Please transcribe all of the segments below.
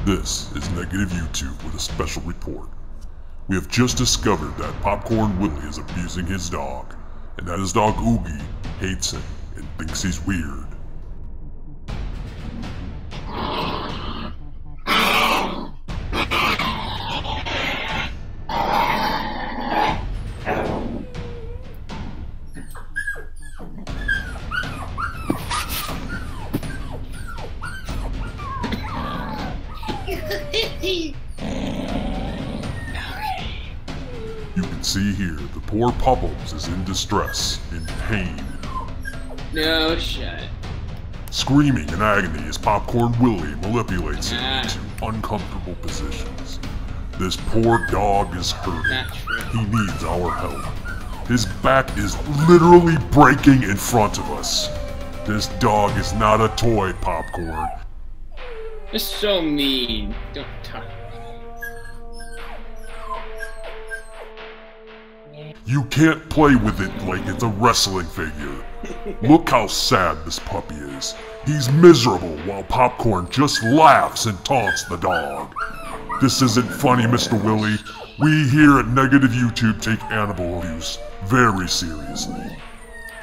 This is Negative YouTube with a special report. We have just discovered that Popcorn Willy is abusing his dog, and that his dog Oogie hates him and thinks he's weird. You can see here, the poor Pupples is in distress, in pain. No shit. Screaming in agony as Popcorn Willy manipulates him into uncomfortable positions. This poor dog is hurting. He needs our help. His back is literally breaking in front of us. This dog is not a toy, Popcorn. It's so mean. Don't talk. You can't play with it like it's a wrestling figure. Look how sad this puppy is. He's miserable while Popcorn just laughs and taunts the dog. This isn't funny, Mr. Willy. We here at Negative YouTube take animal abuse very seriously.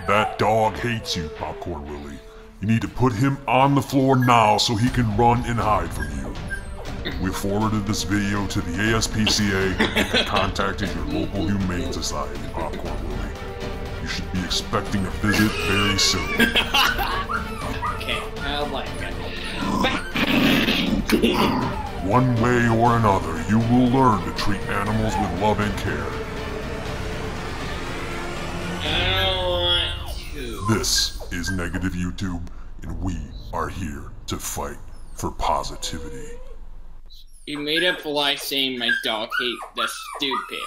That dog hates you, Popcorn Willy. You need to put him on the floor now so he can run and hide from you. We forwarded this video to the ASPCA and contacted your local Humane Society, Popcorn Willy. You should be expecting a visit very soon. Okay, I'll like it. One way or another, you will learn to treat animals with love and care. I don't want to. This is Negative YouTube, and we are here to fight for positivity. You made up a lie saying my dog hates the stupid.